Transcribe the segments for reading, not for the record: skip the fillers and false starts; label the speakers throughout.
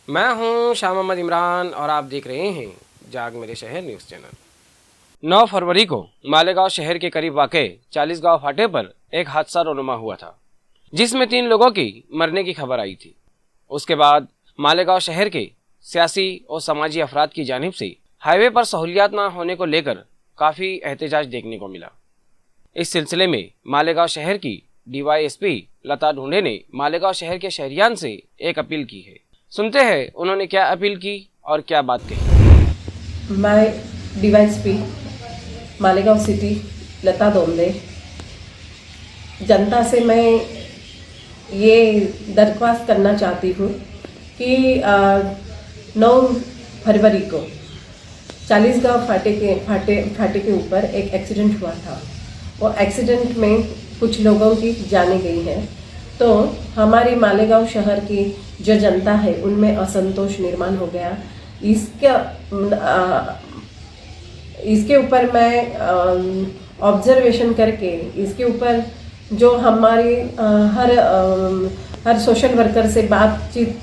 Speaker 1: मैं हूं शाह मोहम्मद इमरान और आप देख रहे हैं जाग मेरे शहर न्यूज़ चैनल। 9 फरवरी को मालेगांव शहर के करीब वाक़े 40 गांव फाटे पर एक हादसा रोनुमा हुआ था, जिसमें 3 लोगों की मरने की खबर आई थी। उसके बाद मालेगांव शहर के सियासी और समाजी अफराद की जानिब से हाईवे पर सहूलियात न होने को लेकर काफ़ी एहतजाज देखने को मिला। इस सिलसिले में मालेगांव शहर की DYSP लता ढूंढे ने मालेगांव शहर के शहरियान से एक अपील की है। सुनते हैं उन्होंने क्या अपील की और क्या बात कही।
Speaker 2: मैं DYSP मालेगांव सिटी लता डोंडे जनता से मैं ये दरख्वास्त करना चाहती हूँ कि 9 फरवरी को 40 गांव फाटे के ऊपर एक एक्सीडेंट हुआ था। वो एक्सीडेंट में कुछ लोगों की जानें गई हैं, तो हमारी मालेगांव शहर की जो जनता है उनमें असंतोष निर्माण हो गया। इसके ऊपर मैं ऑब्जर्वेशन करके इसके ऊपर जो हमारी हर सोशल वर्कर से बातचीत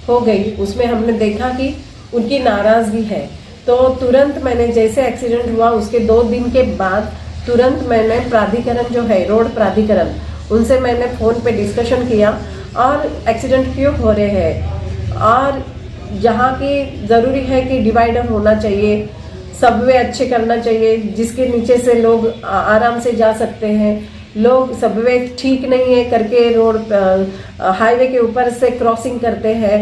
Speaker 2: हो गई, उसमें हमने देखा कि उनकी नाराज़गी है। तो तुरंत मैंने जैसे एक्सीडेंट हुआ उसके 2 दिन के बाद तुरंत मैंने प्राधिकरण जो है रोड प्राधिकरण उनसे मैंने फ़ोन पे डिस्कशन किया और एक्सीडेंट क्यों हो रहे हैं और जहाँ की ज़रूरी है कि डिवाइडर होना चाहिए, सबवे अच्छे करना चाहिए जिसके नीचे से लोग आराम से जा सकते हैं। लोग सबवे ठीक नहीं है करके रोड हाईवे के ऊपर से क्रॉसिंग करते हैं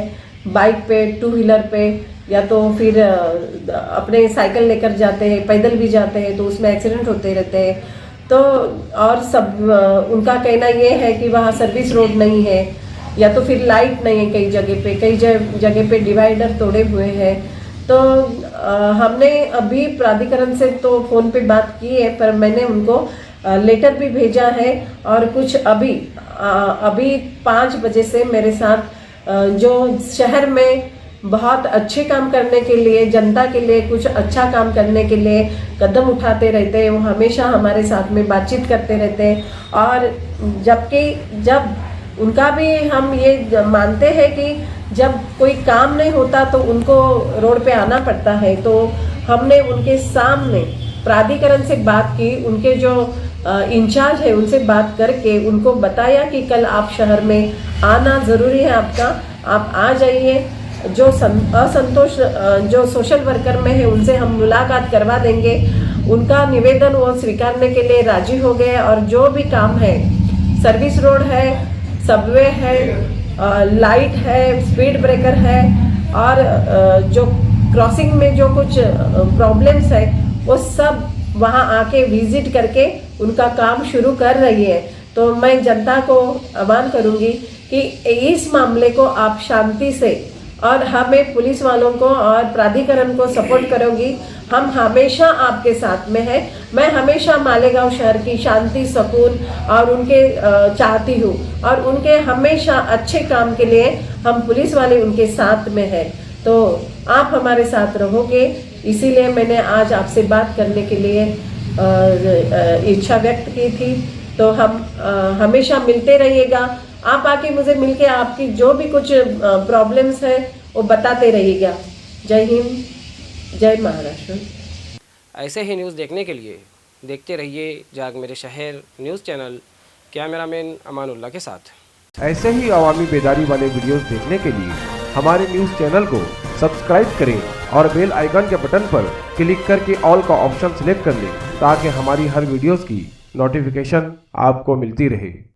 Speaker 2: बाइक पे, 2 व्हीलर पे या तो फिर अपने साइकिल लेकर जाते हैं, पैदल भी जाते हैं, तो उसमें एक्सीडेंट होते रहते हैं। तो और सब उनका कहना ये है कि वहाँ सर्विस रोड नहीं है या तो फिर लाइट नहीं है कई जगह पे डिवाइडर तोड़े हुए हैं। तो हमने अभी प्राधिकरण से तो फ़ोन पे बात की है, पर मैंने उनको लेटर भी भेजा है और कुछ अभी 5 बजे से मेरे साथ जो शहर में बहुत अच्छे काम करने के लिए, जनता के लिए कुछ अच्छा काम करने के लिए कदम उठाते रहते हैं, वो हमेशा हमारे साथ में बातचीत करते रहते हैं। और जब उनका भी हम ये मानते हैं कि जब कोई काम नहीं होता तो उनको रोड पे आना पड़ता है, तो हमने उनके सामने प्राधिकरण से बात की, उनके जो इंचार्ज है उनसे बात करके उनको बताया कि कल आप शहर में आना ज़रूरी है आपका, आप आ जाइए। जो असंतोष जो सोशल वर्कर में है उनसे हम मुलाकात करवा देंगे। उनका निवेदन वो स्वीकारने के लिए राजी हो गए और जो भी काम है, सर्विस रोड है, सबवे है, लाइट है, स्पीड ब्रेकर है और जो क्रॉसिंग में जो कुछ प्रॉब्लम्स है वो सब वहाँ आके विजिट करके उनका काम शुरू कर रही है। तो मैं जनता को आह्वान करूँगी कि इस मामले को आप शांति से और हमें पुलिस वालों को और प्राधिकरण को सपोर्ट करोगी। हम हमेशा आपके साथ में हैं। मैं हमेशा मालेगांव शहर की शांति, सुकून और उनके चाहती हूँ और उनके हमेशा अच्छे काम के लिए हम पुलिस वाले उनके साथ में हैं। तो आप हमारे साथ रहोगे, इसीलिए मैंने आज आपसे बात करने के लिए इच्छा व्यक्त की थी। तो हम हमेशा मिलते रहिएगा। आप आके मुझे मिलके आपकी जो भी कुछ प्रॉब्लम्स है वो बताते रहिएगा। जय हिंद, जय महाराष्ट्र।
Speaker 1: ऐसे ही न्यूज़ देखने के लिए देखते रहिए जाग मेरे शहर न्यूज़ चैनल। कैमरामैन अमानुल्लाह के साथ।
Speaker 3: ऐसे ही अवामी बेदारी वाले वीडियोस देखने के लिए हमारे न्यूज़ चैनल को सब्सक्राइब करें और बेल आइकन के बटन पर क्लिक करके ऑल का ऑप्शन सिलेक्ट कर लें, ताकि हमारी हर वीडियोस की नोटिफिकेशन आपको मिलती रहे।